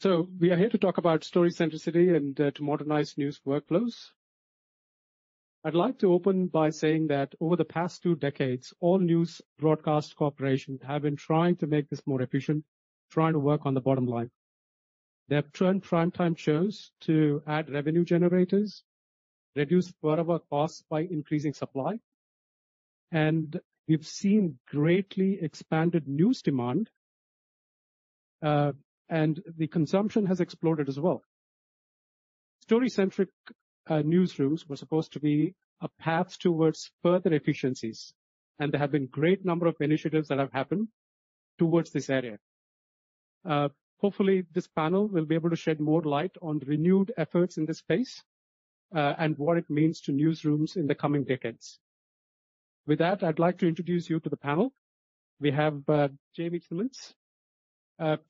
So we are here to talk about story centricity and to modernize news workflows. I'd like to open by saying that over the past 2 decades, all news broadcast corporations have been trying to make this more efficient, trying to work on the bottom line. They have turned primetime shows to add revenue generators, reduce per-hour costs by increasing supply, and we've seen greatly expanded news demand, and the consumption has exploded as well. Story-centric newsrooms were supposed to be a path towards further efficiencies, and there have been great number of initiatives that have happened towards this area. Hopefully, this panel will be able to shed more light on renewed efforts in this space and what it means to newsrooms in the coming decades. With that, I'd like to introduce you to the panel. We have Jamie Simmons.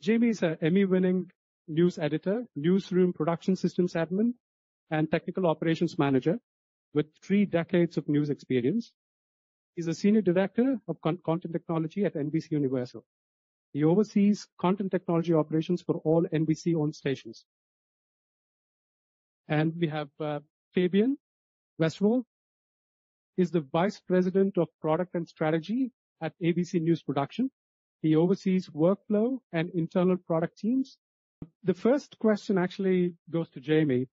Jamie is an Emmy-winning news editor, newsroom production systems admin, and technical operations manager with 3 decades of news experience. He's a senior director of content technology at NBCUniversal. He oversees content technology operations for all NBC-owned stations. And we have Fabian Westerwelle. He's the vice president of product and strategy at ABC News Production. He oversees workflow and internal product teams. The first question actually goes to Jamie.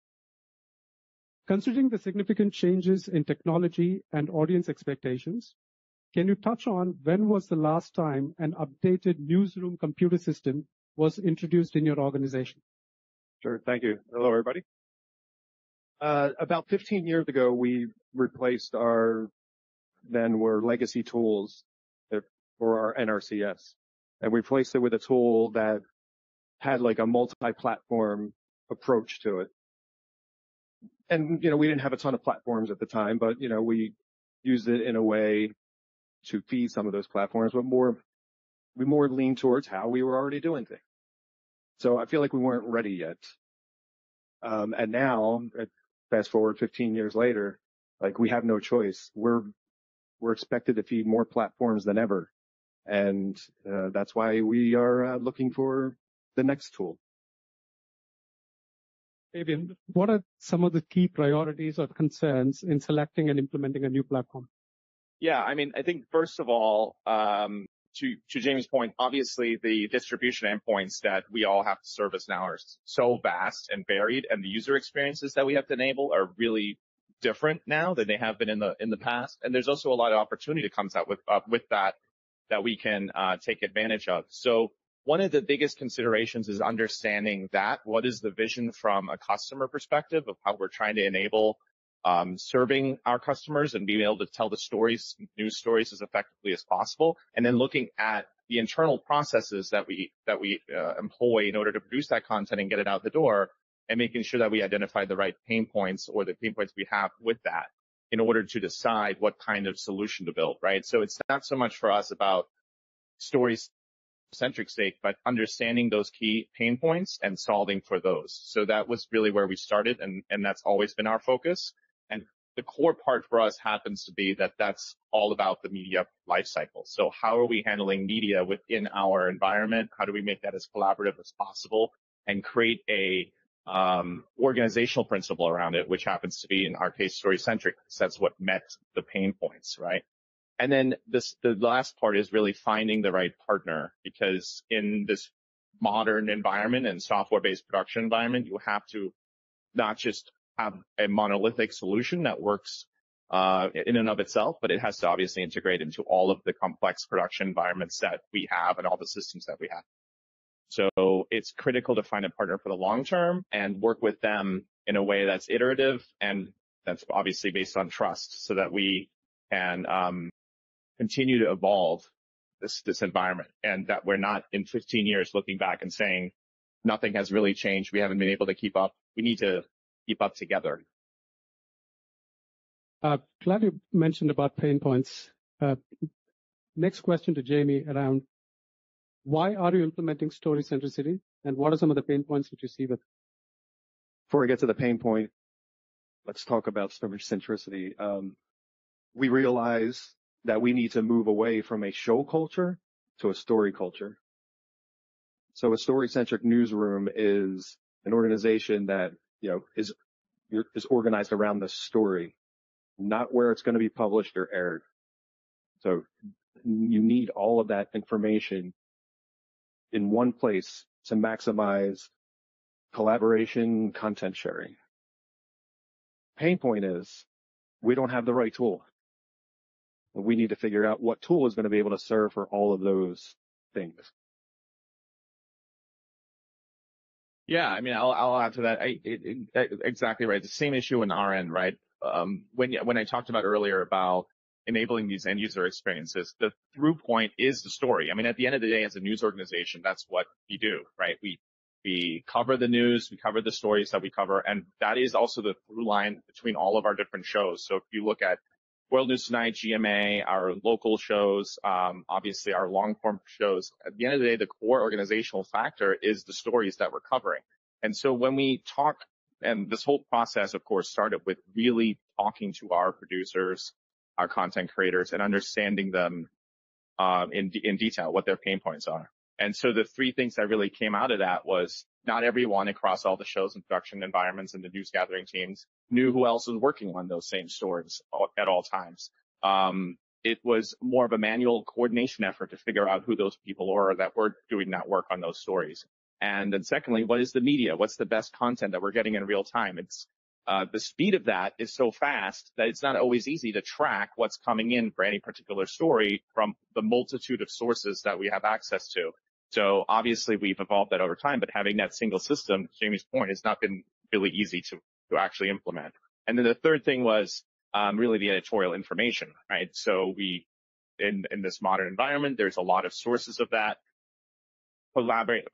Considering the significant changes in technology and audience expectations, can you touch on when was the last time an updated newsroom computer system was introduced in your organization? Sure. Thank you. Hello, everybody. About 15 years ago, we replaced our then were legacy tools for our NRCS, and we replaced it with a tool that had like a multi-platform approach to it. And, we didn't have a ton of platforms at the time, but, we used it in a way to feed some of those platforms, but we more leaned towards how we were already doing things. So I feel like we weren't ready yet. And now, fast forward 15 years later, like we have no choice. We're expected to feed more platforms than ever. And that's why we are looking for the next tool. Fabian, what are some of the key priorities or concerns in selecting and implementing a new platform? Yeah, I think first of all, to Jamie's point, obviously the distribution endpoints that we all have to service now are so vast and varied, and the user experiences that we have to enable are really different now than they have been in the past. And there's also a lot of opportunity that comes out with that we can take advantage of. So one of the biggest considerations is understanding that what is the vision from a customer perspective of how we're trying to enable serving our customers and being able to tell the news stories as effectively as possible, and then looking at the internal processes that we employ in order to produce that content and get it out the door, and making sure that we identify the right pain points or the pain points we have with that in order to decide what kind of solution to build, right? So it's not so much for us about story-centric sake, but understanding those key pain points and solving for those. So that was really where we started, and that's always been our focus. And the core part for us happens to be that that's all about the media lifecycle. So how are we handling media within our environment? How do we make that as collaborative as possible and create a organizational principle around it, which happens to be, in our case, story-centric, because that's what met the pain points, right? And then the last part is really finding the right partner, because in this modern environment and software-based production environment, you have to not just have a monolithic solution that works in and of itself, but it has to obviously integrate into all of the complex production environments that we have and all the systems that we have. So it's critical to find a partner for the long term and work with them in a way that's iterative and that's obviously based on trust, so that we can continue to evolve this environment, and that we're not in 15 years looking back and saying nothing has really changed. We haven't been able to keep up. We need to keep up together. Glad you mentioned about pain points. Next question to Jamie around why are you implementing story centricity, and what are some of the pain points that you see with it? Before I get to the pain point, let's talk about story centricity. We realize that we need to move away from a show culture to a story culture. So a story-centric newsroom is an organization that, is organized around the story, not where it's going to be published or aired. So you need all of that information in one place to maximize collaboration, content sharing. Pain point is we don't have the right tool. We need to figure out what tool is going to be able to serve for all of those things. Yeah, I mean, I'll add to that. Exactly right. The same issue in our end, right? When I talked about earlier about enabling these end user experiences, the through point is the story. I mean, at the end of the day, as a news organization, that's what we do, right? We cover the news, we cover the stories that we cover, and that is also the through line between all of our different shows. So if you look at World News Tonight, GMA, our local shows, obviously our long form shows, at the end of the day, the core organizational factor is the stories that we're covering. And so when we talk, and this whole process, of course, started with really talking to our producers, our content creators, and understanding them in detail, what their pain points are. And so the three things that really came out of that was not everyone across all the shows and production environments and the news gathering teams knew who else was working on those same stories at all times. It was more of a manual coordination effort to figure out who those people are that were doing that work on those stories. And then secondly, what is the media? What's the best content that we're getting in real time? It's the speed of that is so fast that it's not always easy to track what's coming in for any particular story from the multitude of sources that we have access to. So obviously we've evolved that over time, but having that single system, Jamie's point, has not been really easy to actually implement. And then the third thing was really the editorial information, right? So in this modern environment, there's a lot of sources of that.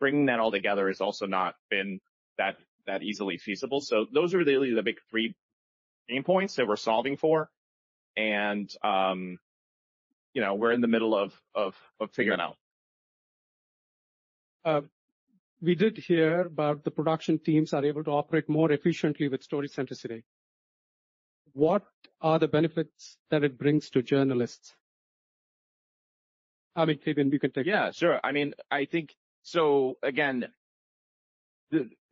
Bringing that all together has also not been that easily feasible. So those are really the big three pain points that we're solving for. And, we're in the middle of figuring out. We did hear about the production teams are able to operate more efficiently with story centricity. What are the benefits that it brings to journalists? I mean, Fabian, we can take. Yeah, sure. I mean, I think so. Again,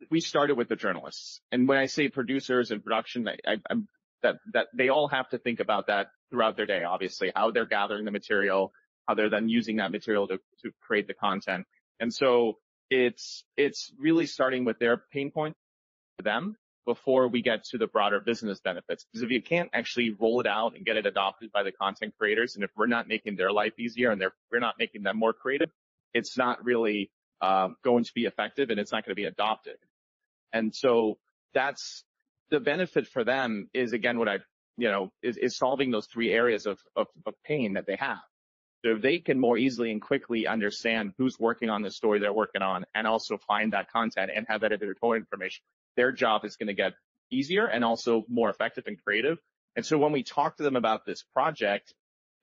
we started with the journalists, and when I say producers and production, that they all have to think about that throughout their day. Obviously, how they're gathering the material, how they're then using that material to create the content. And so it's really starting with their pain point for them before we get to the broader business benefits. Because if you can't actually roll it out and get it adopted by the content creators, and if we're not making their life easier and we're not making them more creative, it's not really going to be effective and it's not going to be adopted. And so that's the benefit for them is, again, what is solving those three areas of pain that they have. So if they can more easily and quickly understand who's working on the story they're working on and also find that content and have that editorial information, their job is going to get easier and also more effective and creative. And so when we talk to them about this project,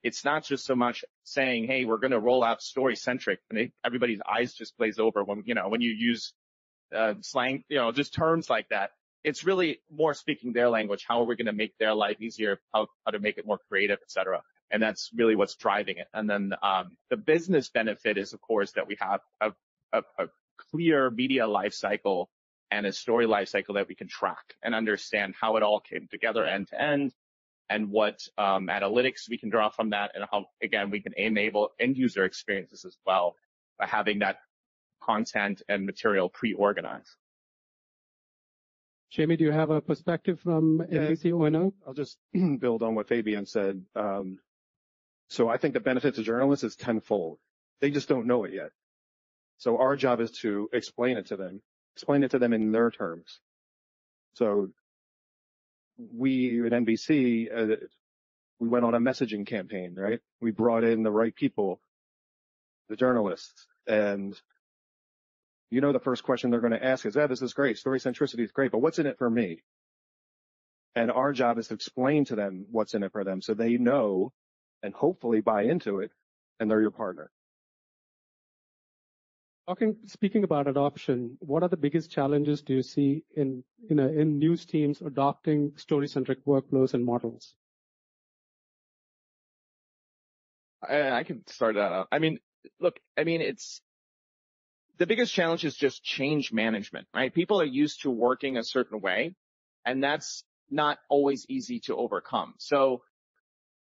it's not just so much saying, hey, we're going to roll out story-centric, and everybody's eyes just glaze over when you use slang, just terms like that. It's really more speaking their language. How are we going to make their life easier? How to make it more creative, et cetera. And that's really what's driving it. And then the business benefit is, of course, that we have a clear media life cycle and a story life cycle that we can track and understand how it all came together end to end, and what analytics we can draw from that, and how, again, we can enable end user experiences as well by having that content and material pre-organized. Jamie, do you have a perspective from NBCUniversal? I'll just build on what Fabian said. So I think the benefit to journalists is tenfold. They just don't know it yet. So our job is to explain it to them in their terms. So we at NBC, we went on a messaging campaign, right? We brought in the right people, the journalists, and the first question they're going to ask is, this is great. Story centricity is great, but what's in it for me? And our job is to explain to them what's in it for them so they know and hopefully buy into it, and they're your partner. Speaking about adoption, what are the biggest challenges do you see in news teams adopting story-centric workflows and models? I can start that out. It's the biggest challenge is just change management, right? People are used to working a certain way, and that's not always easy to overcome. So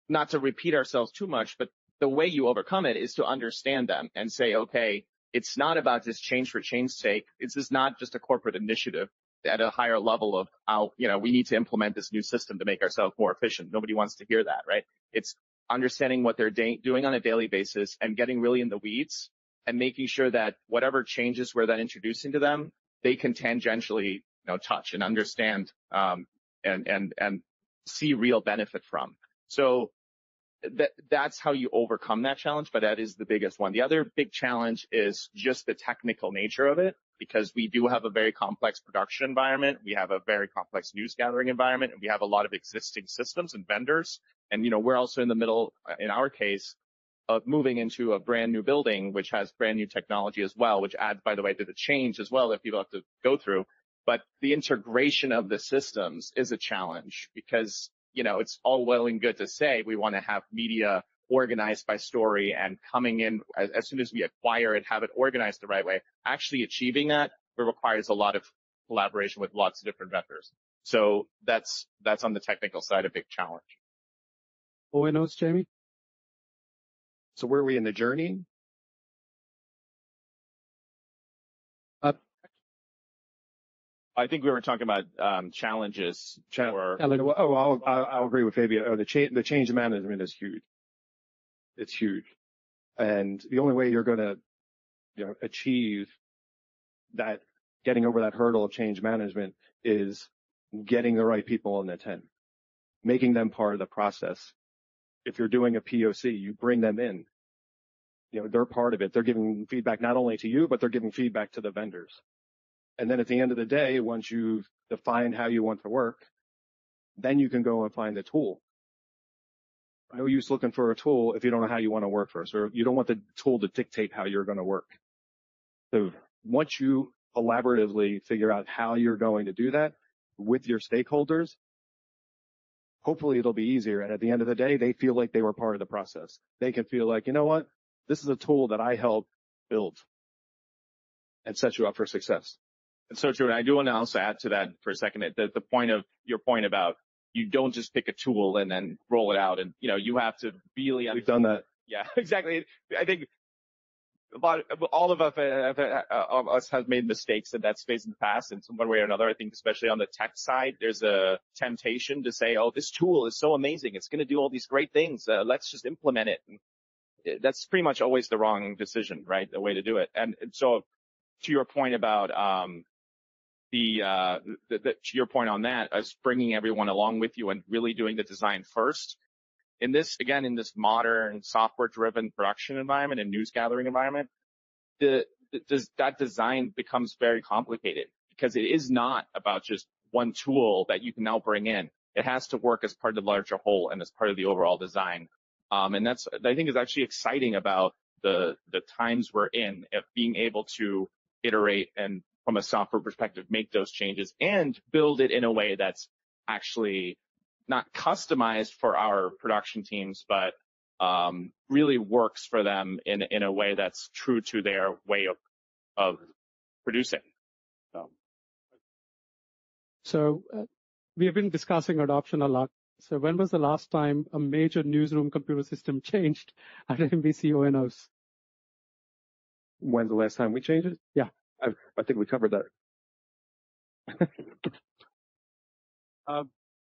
not to repeat ourselves too much, but the way you overcome it is to understand them and say, okay, it's not about just change for change's sake. This is not just a corporate initiative at a higher level of how, we need to implement this new system to make ourselves more efficient. Nobody wants to hear that, right? It's understanding what they're doing on a daily basis and getting really in the weeds and making sure that whatever changes we're then introducing to them, they can tangentially, touch and understand, and see real benefit from. So that's how you overcome that challenge, but that is the biggest one. The other big challenge is just the technical nature of it, because we do have a very complex production environment. We have a very complex news gathering environment, and we have a lot of existing systems and vendors. And, we're also in the middle, in our case, of moving into a brand new building, which has brand new technology as well, which adds, by the way, to the change as well that people have to go through. But the integration of the systems is a challenge because, it's all well and good to say we want to have media organized by story and coming in as soon as we acquire it, have it organized the right way. Actually achieving that requires a lot of collaboration with lots of different vendors. So that's on the technical side a big challenge. O&Os, Jamie? So where are we in the journey? I think we were talking about challenges. I'll agree with Fabian. The change management is huge. It's huge, and the only way you're going to, achieve that, getting over that hurdle of change management, is getting the right people in the tent, making them part of the process. If you're doing a POC, you bring them in. They're part of it. They're giving feedback not only to you, but they're giving feedback to the vendors. And then at the end of the day, once you've defined how you want to work, then you can go and find a tool. No use looking for a tool if you don't know how you want to work first, or you don't want the tool to dictate how you're going to work. So once you collaboratively figure out how you're going to do that with your stakeholders, hopefully it'll be easier. And at the end of the day, they feel like they were part of the process. They can feel like, you know what? This is a tool that I helped build and set you up for success. It's so true. And I do want to also add to that for a second, your point about you don't just pick a tool and then roll it out. And, you have to really. We've done that. Yeah, exactly. I think all of us have made mistakes in that space in the past in one way or another. I think especially on the tech side, there's a temptation to say, oh, this tool is so amazing. It's going to do all these great things. Let's just implement it. And that's pretty much always the wrong decision, right? The way to do it. And so to your point about, to your point on that, as bringing everyone along with you and really doing the design first. In this modern software-driven production environment and news gathering environment, that design becomes very complicated because it is not about just one tool that you can now bring in. It has to work as part of the larger whole and as part of the overall design. And that's, I think, is actually exciting about the times we're in, of being able to iterate and, from a software perspective, make those changes and build it in a way that's actually not customized for our production teams, but really works for them in a way that's true to their way of producing. So we have been discussing adoption a lot. So when was the last time a major newsroom computer system changed at NBCUniversal? When's the last time we changed it? Yeah. I think we covered that.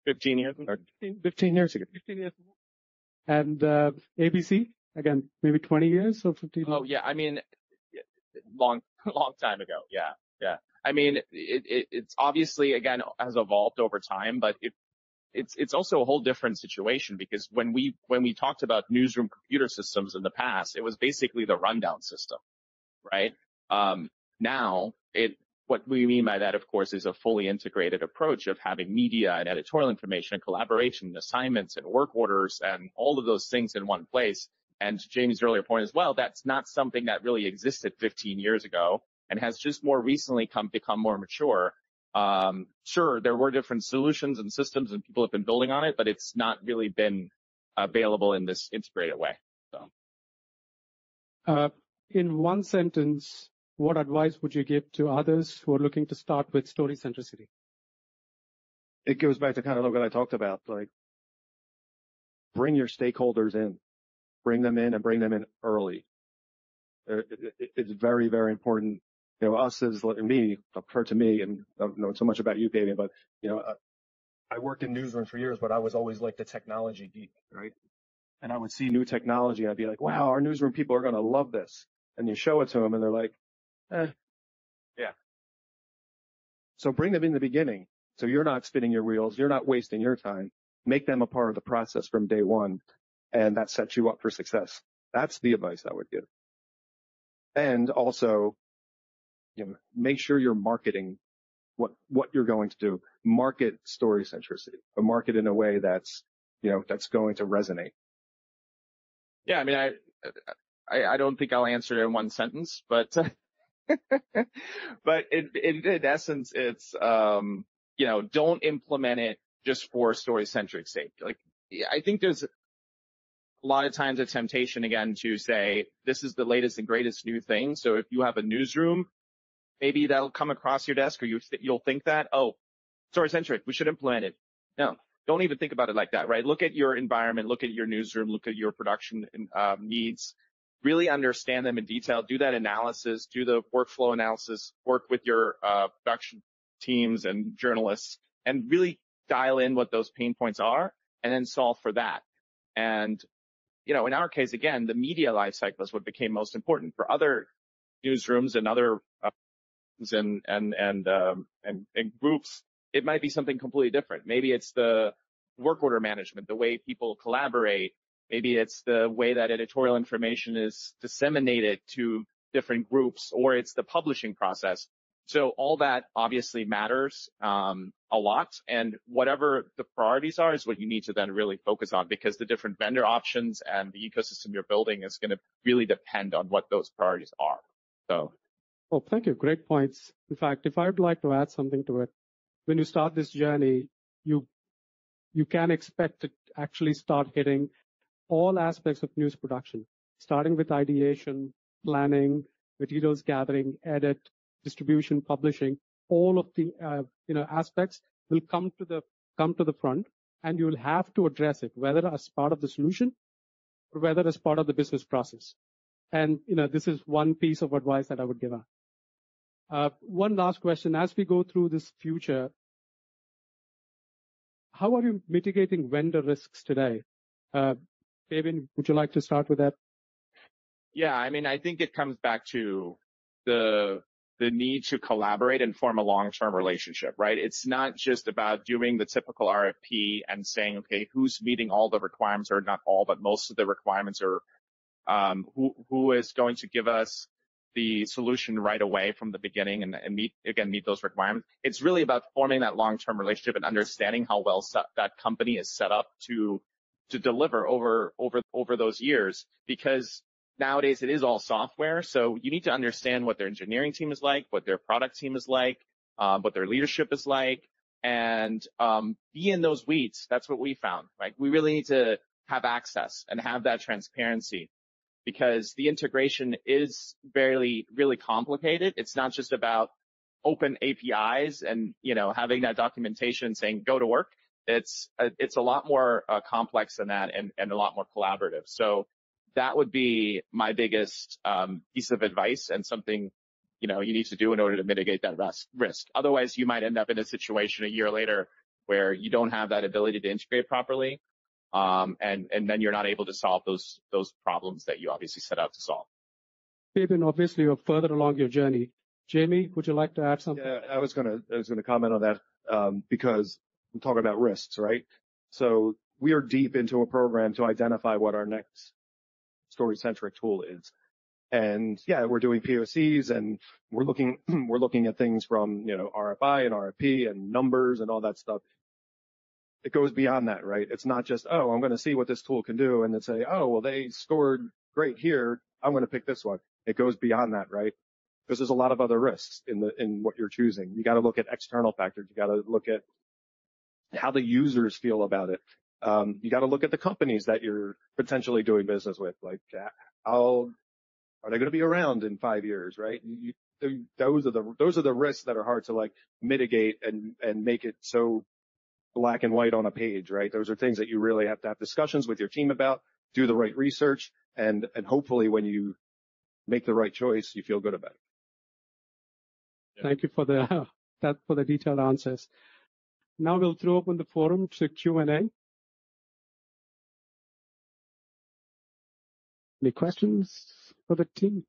15 years? 15 years ago. 15 years ago. And ABC, again, maybe 20 years or 15 years? Oh, yeah. I mean, long time ago. Yeah. I mean, it's obviously, again, has evolved over time, but it's also a whole different situation because when we talked about newsroom computer systems in the past, it was basically the rundown system, right? Now, what we mean by that, of course, is a fully integrated approach of having media and editorial information and collaboration and assignments and work orders and all of those things in one place. And to Jamie's earlier point as well, that's not something that really existed 15 years ago and has just more recently become more mature. Sure, there were different solutions and systems and people have been building on it, but it's not really been available in this integrated way. So, in one sentence, what advice would you give to others who are looking to start with story centricity? It goes back to kind of what I talked about, like bring your stakeholders in, bring them in and bring them in early. It's very, very important. You know, us as me, refer to me, and I don't know so much about you, Fabian, but you know, I worked in newsrooms for years, but I was always like the technology geek, right? And I would see new technology and I'd be like, wow, our newsroom people are going to love this. And you show it to them and they're like, yeah. So bring them in the beginning. So you're not spinning your wheels. You're not wasting your time. Make them a part of the process from day one. And that sets you up for success. That's the advice I would give. And also, you know, make sure you're marketing what you're going to do. Market story centricity, but market in a way that's, you know, that's going to resonate. Yeah, I mean, I don't think I'll answer it in one sentence, but but in essence, it's you know, don't implement it just for story-centric sake. Like, I think there's a lot of times a temptation again to say this is the latest and greatest new thing. So if you have a newsroom, maybe that'll come across your desk, or you'll think that, oh, story-centric, we should implement it. No. Don't even think about it like that, right? Look at your environment, look at your newsroom, look at your production needs, really understand them in detail, do that analysis, do the workflow analysis, work with your production teams and journalists, and really dial in what those pain points are, and then solve for that. And, you know, in our case, again, the media life cycle is what became most important. For other newsrooms and other and groups, it might be something completely different. Maybe it's the work order management, the way people collaborate. Maybe it's the way that editorial information is disseminated to different groups, or it's the publishing process. So all that obviously matters a lot. And whatever the priorities are is what you need to then really focus on, because the different vendor options and the ecosystem you're building is going to really depend on what those priorities are. So. Oh, thank you. Great points. In fact, if I'd like to add something to it, when you start this journey, you can expect to actually start hitting all aspects of news production, starting with ideation, planning, materials gathering, edit, distribution, publishing. All of the aspects will come to the front, and you will have to address it, whether as part of the solution or whether as part of the business process. And this is one piece of advice that I would give out. One last question: as we go through this future, how are you mitigating vendor risks today? Fabian, would you like to start with that? Yeah, I mean, I think it comes back to the need to collaborate and form a long-term relationship, right? It's not just about doing the typical RFP and saying, okay, who's meeting all the requirements, or not all, but most of the requirements, or who is going to give us the solution right away from the beginning and meet those requirements. It's really about forming that long-term relationship and understanding how well that company is set up to deliver over those years, because nowadays it is all software. So you need to understand what their engineering team is like, what their product team is like, what their leadership is like, and be in those weeds. That's what we found, right? We really need to have access and have that transparency, because the integration is really complicated. It's not just about open APIs and, having that documentation saying go to work. It's a lot more complex than that, and a lot more collaborative. So that would be my biggest piece of advice, and something, you need to do in order to mitigate that risk. Otherwise, you might end up in a situation a year later where you don't have that ability to integrate properly. And then you're not able to solve those problems that you obviously set out to solve. Fabian, obviously you're further along your journey. Jamie, would you like to add something? Yeah, I was gonna comment on that, because we're talking about risks, right? So we are deep into a program to identify what our next story-centric tool is. And yeah, we're doing POCs, and we're looking at things from, RFI and RFP and numbers and all that stuff. It goes beyond that, right? It's not just, oh, I'm going to see what this tool can do and then say, oh, well, they scored great here, I'm going to pick this one. It goes beyond that, right? Because there's a lot of other risks in what you're choosing. You got to look at external factors. You got to look at how the users feel about it. You got to look at the companies that you're potentially doing business with. Like, are they going to be around in 5 years, right? those are the risks that are hard to like mitigate and make it so black and white on a page, right? Those are things that you really have to have discussions with your team about, do the right research, and hopefully when you make the right choice, you feel good about it. Thank you for the detailed answers. Now we'll throw open the forum to Q&A. Any questions for the team?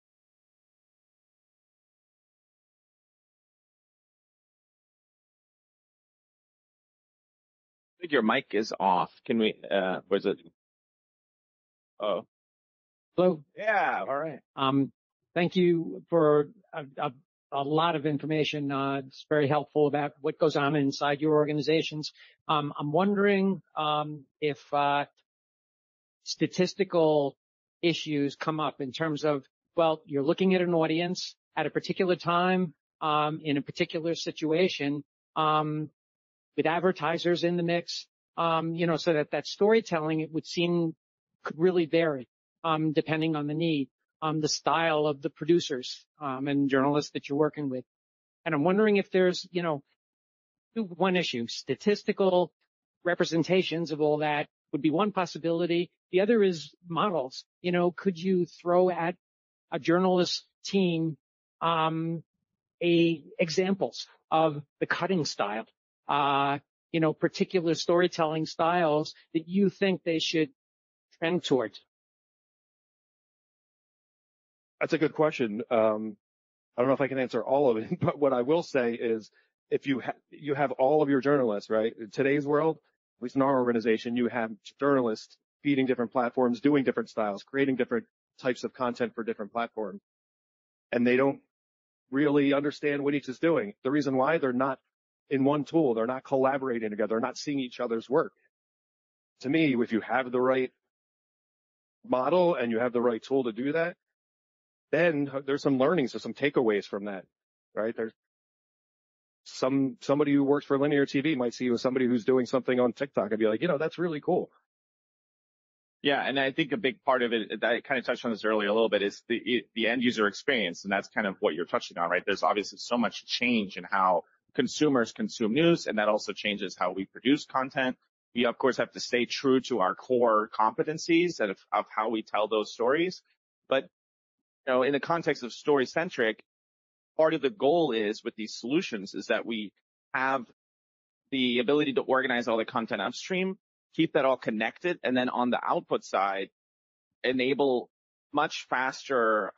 I think your mic is off. Can we, was it? Oh. Hello. Yeah, all right. Thank you for a lot of information. It's very helpful about what goes on inside your organizations. I'm wondering if statistical issues come up in terms of, well, you're looking at an audience at a particular time in a particular situation with advertisers in the mix, so that storytelling, it would seem, could really vary depending on the need, the style of the producers and journalists that you're working with. And I'm wondering if there's, one issue, statistical representations of all that would be one possibility. The other is models. Could you throw at a journalist team examples of the cutting style, particular storytelling styles that you think they should trend towards? That's a good question. I don't know if I can answer all of it, but what I will say is if you have all of your journalists, right? In today's world, at least in our organization, you have journalists feeding different platforms, doing different styles, creating different types of content for different platforms. And they don't really understand what each is doing. The reason why, they're not in one tool. They're not collaborating together. They're not seeing each other's work. To me, if you have the right model and you have the right tool to do that, then there's some learnings or some takeaways from that, right? There's somebody who works for linear TV might see you as somebody who's doing something on TikTok and be like, that's really cool. Yeah, and I think a big part of it, I kind of touched on this earlier a little bit, is the end user experience, and that's kind of what you're touching on, right? There's obviously so much change in how consumers consume news, and that also changes how we produce content. We, of course, have to stay true to our core competencies of how we tell those stories. But, in the context of story-centric, part of the goal is with these solutions is that we have the ability to organize all the content upstream, keep that all connected, and then on the output side, enable much faster,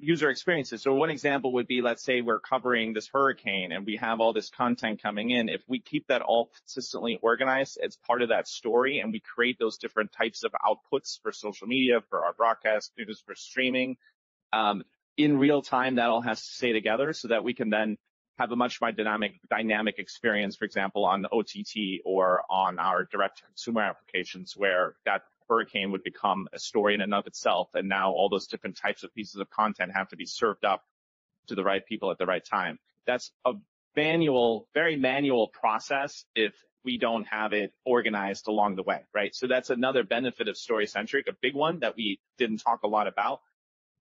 user experiences. So one example would be, let's say we're covering this hurricane and we have all this content coming in. If we keep that all consistently organized as part of that story and we create those different types of outputs for social media, for our broadcast news, for streaming, in real time, that all has to stay together so that we can then have a much more dynamic experience, for example, on the OTT or on our direct-to-consumer applications, where that hurricane would become a story in and of itself, and now all those different types of pieces of content have to be served up to the right people at the right time. That's a very manual process if we don't have it organized along the way, right? So that's another benefit of story-centric, a big one that we didn't talk a lot about,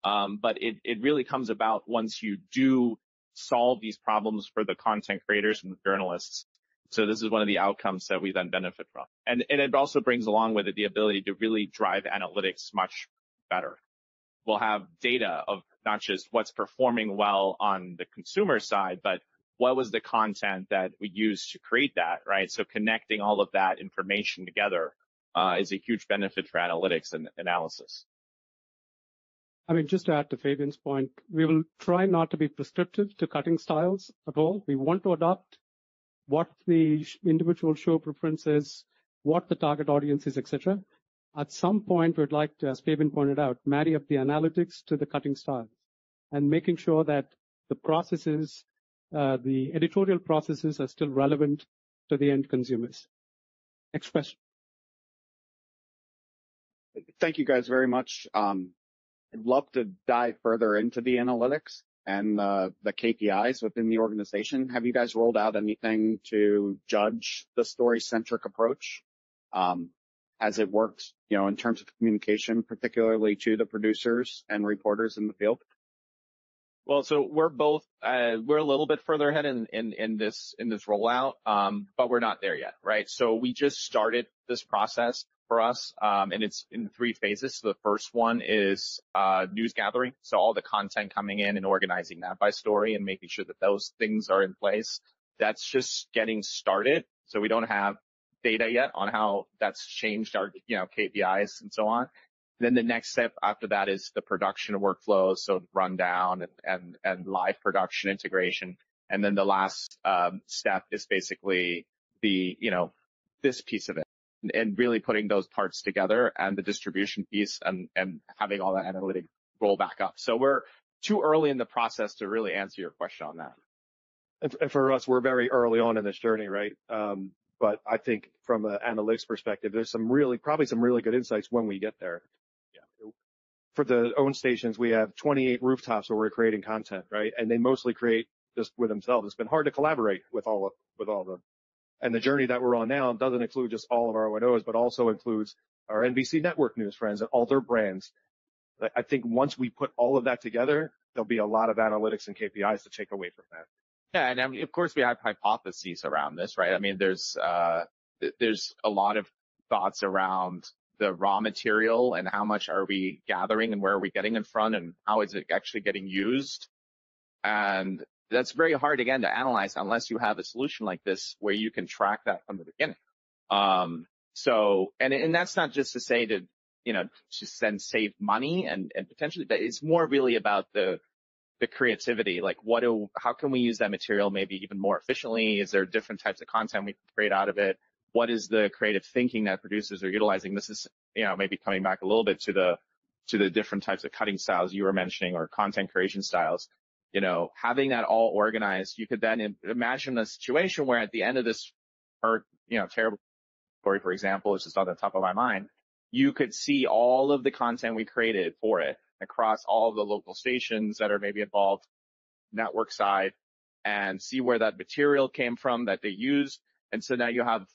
but it really comes about once you do solve these problems for the content creators and the journalists. So this is one of the outcomes that we then benefit from. And it also brings along with it the ability to really drive analytics much better. We'll have data of not just what's performing well on the consumer side, but what was the content that we used to create that, right? So connecting all of that information together is a huge benefit for analytics and analysis. I mean, just to add to Fabian's point, we will try not to be prescriptive to cutting styles at all. We want to adopt what the individual show preference is, what the target audience is, etc. At some point, we'd like to, as Fabian pointed out, marry up the analytics to the cutting styles and making sure that the processes, the editorial processes are still relevant to the end consumers. Next question. Thank you guys very much. I'd love to dive further into the analytics and the KPIs within the organization. Have you guys rolled out anything to judge the story-centric approach as it works, in terms of communication, particularly to the producers and reporters in the field? Well, so we're both, we're a little bit further ahead in this rollout, but we're not there yet, right? So we just started this process for us, and it's in 3 phases. So the first one is, news gathering. So all the content coming in and organizing that by story and making sure that those things are in place. That's just getting started. So we don't have data yet on how that's changed our, KPIs and so on. Then the next step after that is the production workflows, so rundown and live production integration. And then the last step is basically the, this piece of it and really putting those parts together and the distribution piece and having all that analytic roll back up. So we're too early in the process to really answer your question on that. And for us, we're very early on in this journey, right? But I think from an analytics perspective, there's probably some really good insights when we get there. For the own stations, we have 28 rooftops where we're creating content, right? And they mostly create just with themselves. It's been hard to collaborate with all of them. And the journey that we're on now doesn't include just all of our O&Os, but also includes our NBC network news friends and all their brands. I think once we put all of that together, there'll be a lot of analytics and KPIs to take away from that. Yeah, and I mean, of course we have hypotheses around this, right? I mean, there's a lot of thoughts around the raw material and how much are we gathering and where are we getting in front and how is it actually getting used. And that's very hard, again, to analyze unless you have a solution like this where you can track that from the beginning. And that's not just to say to, just then save money and potentially, but it's more really about the creativity, like how can we use that material maybe even more efficiently? Is there different types of content we can create out of it? What is the creative thinking that producers are utilizing? This is, maybe coming back a little bit to the different types of cutting styles you were mentioning or content creation styles. Having that all organized, you could then imagine a situation where at the end of this, terrible story, for example, is just on the top of my mind, you could see all of the content we created for it across all of the local stations that are maybe involved network side and see where that material came from that they used. And so now you have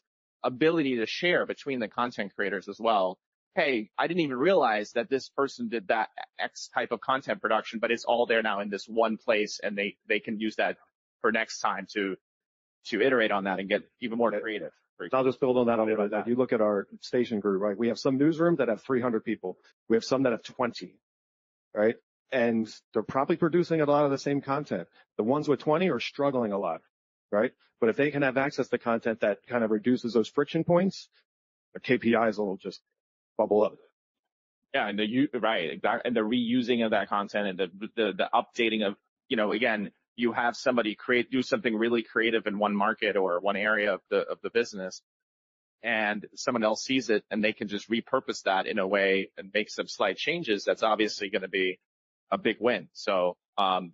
ability to share between the content creators as well. Hey, I didn't even realize that this person did that X type of content production, but it's all there now in this one place, and they can use that for next time to iterate on that and get even more creative. I'll just build on that a little bit. You look at our station group, right? We have some newsrooms that have 300 people. We have some that have 20, right? And they're probably producing a lot of the same content. The ones with 20 are struggling a lot, right? But if they can have access to content that kind of reduces those friction points, the KPIs will just bubble up. Yeah, and right, exactly, and the reusing of that content and the updating of, again, you have somebody do something really creative in one market or one area of the business, and someone else sees it and they can just repurpose that in a way and make some slight changes. That's obviously going to be a big win. So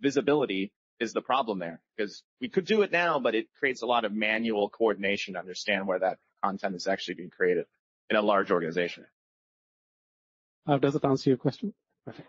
visibility is the problem there, because we could do it now, but it creates a lot of manual coordination to understand where that content is actually being created in a large organization. Does it answer your question? Perfect.